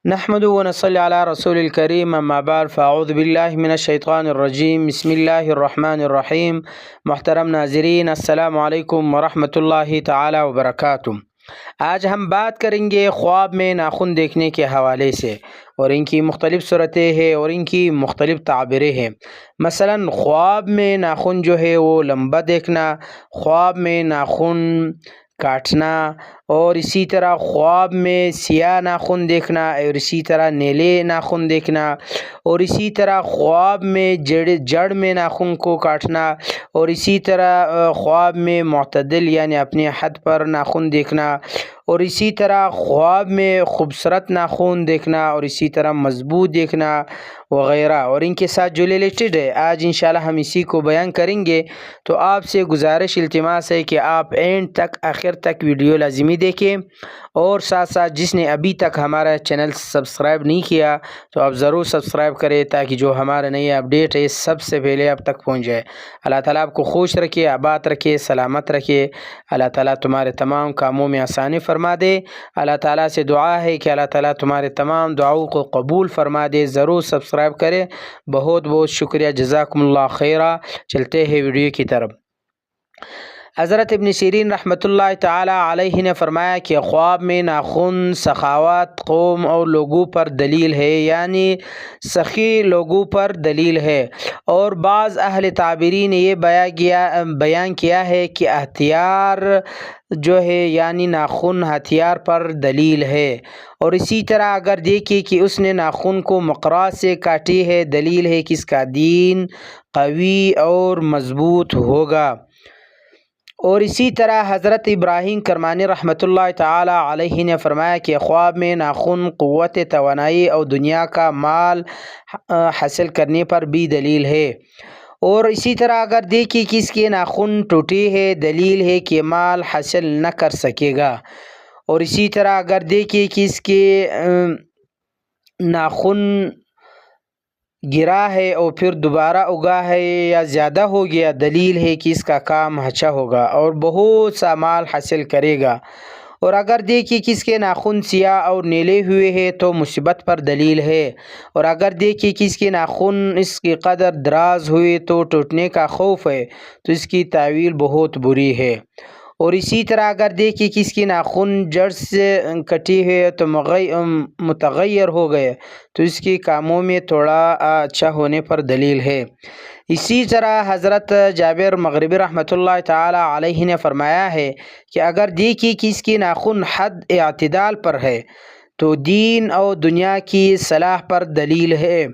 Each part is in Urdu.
نحمد و نصلی علی رسول الکریم اما بعد فاعوذ باللہ من الشیطان الرجیم بسم اللہ الرحمن الرحیم۔ محترم ناظرین، السلام علیکم ورحمۃ اللہ تعالی وبرکاتہ۔ آج ہم بات کریں گے خواب میں ناخن دیکھنے کے حوالے سے، اور ان کی مختلف صورتیں ہیں اور ان کی مختلف تعبیریں ہیں۔ مثلا خواب میں ناخن جو ہے وہ لمبا دیکھنا، خواب میں ناخن کاٹنا، اور اسی طرح خواب میں سیاہ ناخن دیکھنا، اور اسی طرح نیلے ناخن دیکھنا، اور اسی طرح خواب میں جڑ میں ناخن کو کاٹنا، اور اسی طرح خواب میں معتدل یعنی اپنے حد پر ناخن دیکھنا، اور اسی طرح خواب میں خوبصورت ناخن دیکھنا، اور اسی طرح مضبوط دیکھنا وغیرہ، اور ان کے ساتھ جو ریلیٹڈ ہے آج انشاءاللہ ہم اسی کو بیان کریں گے۔ تو آپ سے گزارش التماس ہے کہ آپ اینڈ تک آخر تک ویڈیو لازمی دیکھیں، اور ساتھ ساتھ جس نے ابھی تک ہمارا چینل سبسکرائب نہیں کیا تو آپ ضرور سبسکرائب کریں تاکہ جو ہمارا نئی اپڈیٹ ہے سب سے پہلے آپ تک پہنچ جائے۔ اللہ تعالیٰ آپ کو خوش رکھے، آباد رکھے، سلامت رکھے۔ اللہ تعالیٰ تمہارے تمام کاموں میں آسانی فرما دے۔ اللہ تعالیٰ سے دعا ہے کہ اللہ تعالیٰ تمہارے تمام دعاؤں کو قبول فرما دے۔ ضرور سبسکرائب کریں۔ بہت بہت شکریہ، جزاکم اللہ خیرہ۔ چلتے ہیں ویڈیو کی طرف۔ حضرت ابن سیرین رحمۃ اللہ تعالی علیہ نے فرمایا کہ خواب میں ناخن سخاوت قوم اور لوگوں پر دلیل ہے، یعنی سخی لوگوں پر دلیل ہے، اور بعض اہل تعبیرین نے یہ بیان کیا ہے کہ ہتھیار جو ہے یعنی ناخن ہتھیار پر دلیل ہے، اور اسی طرح اگر دیکھیں کہ اس نے ناخن کو مقراظ سے کاٹی ہے، دلیل ہے کہ اس کا دین قوی اور مضبوط ہوگا۔ اور اسی طرح حضرت ابراہیم کرمانی رحمۃ اللہ تعالی علیہ نے فرمایا کہ خواب میں ناخن قوت توانائی اور دنیا کا مال حاصل کرنے پر بھی دلیل ہے، اور اسی طرح اگر دیکھیں کہ اس کے ناخن ٹوٹے ہے، دلیل ہے کہ مال حاصل نہ کر سکے گا، اور اسی طرح اگر دیکھیں کہ اس کے ناخن گرا ہے اور پھر دوبارہ اگا ہے یا زیادہ ہو گیا، دلیل ہے کہ اس کا کام اچھا ہوگا اور بہت سا مال حاصل کرے گا۔ اور اگر دیکھیں کہ اس کے ناخن سیاہ اور نیلے ہوئے ہیں تو مصیبت پر دلیل ہے، اور اگر دیکھیں کہ اس کے ناخن اس کی قدر دراز ہوئے تو ٹوٹنے کا خوف ہے، تو اس کی تعویل بہت بری ہے۔ اور اسی طرح اگر دیکھیں کہ اس کی ناخن جڑ سے کٹی ہے تو متغیر ہو گئے، تو اس کے کاموں میں تھوڑا اچھا ہونے پر دلیل ہے۔ اسی طرح حضرت جابر مغربی رحمۃ اللہ تعالی علیہ نے فرمایا ہے کہ اگر دیکھیں کہ اس کی ناخن حد اعتدال پر ہے تو دین اور دنیا کی صلاح پر دلیل ہے،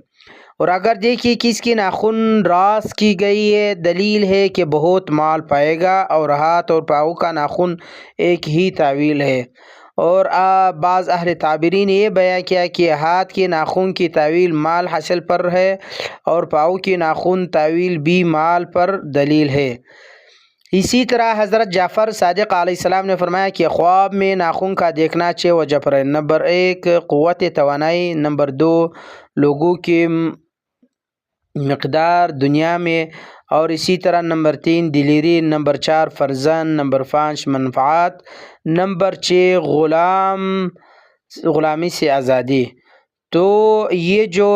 اور اگر دیکھیں کہ اس کی ناخن راست کی گئی ہے، دلیل ہے کہ بہت مال پائے گا، اور ہاتھ اور پاؤں کا ناخن ایک ہی تعویل ہے۔ اور بعض اہل تعبیرین نے یہ بیان کیا کہ ہاتھ کے ناخن کی تعویل مال حاصل پر ہے، اور پاؤں کی ناخن تعویل بھی مال پر دلیل ہے۔ اسی طرح حضرت جعفر صادق علیہ السلام نے فرمایا کہ خواب میں ناخن کا دیکھنا 6 وجہ پر ہے۔ نمبر 1 قوت توانائی، نمبر 2 لوگوں کی مقدار دنیا میں، اور اسی طرح نمبر 3 دلیری، نمبر 4 فرزند، نمبر 5 منفعات، نمبر 6 غلامی سے آزادی۔ تو یہ جو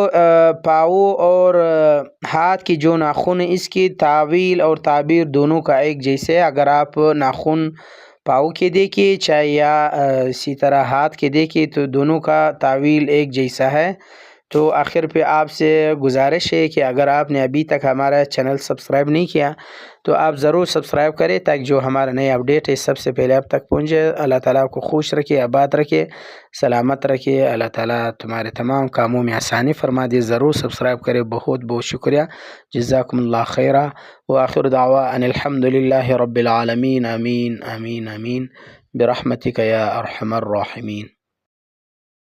پاؤں اور ہاتھ کی جو ناخن اس کی تعویل اور تعبیر دونوں کا ایک جیسے ہے۔ اگر آپ ناخن پاؤں کے دیکھیں چاہے یا اسی طرح ہاتھ کے دیکھیں تو دونوں کا تعویل ایک جیسا ہے۔ تو آخر پہ آپ سے گزارش ہے کہ اگر آپ نے ابھی تک ہمارا چینل سبسکرائب نہیں کیا تو آپ ضرور سبسکرائب کریں تاکہ جو ہمارا نئی اپڈیٹ ہے سب سے پہلے آپ تک پہنچے۔ اللہ تعالیٰ آپ کو خوش رکھے، آباد رکھے، سلامت رکھے۔ اللہ تعالیٰ تمہارے تمام کاموں میں آسانی فرما دے۔ ضرور سبسکرائب کرے۔ بہت بہت شکریہ، جزاکم اللہ خیرہ۔ وآخر دعوانا ان الحمد للہ رب العالمین۔ آمین آمین آمین برحمتک یا ارحم الراحمین۔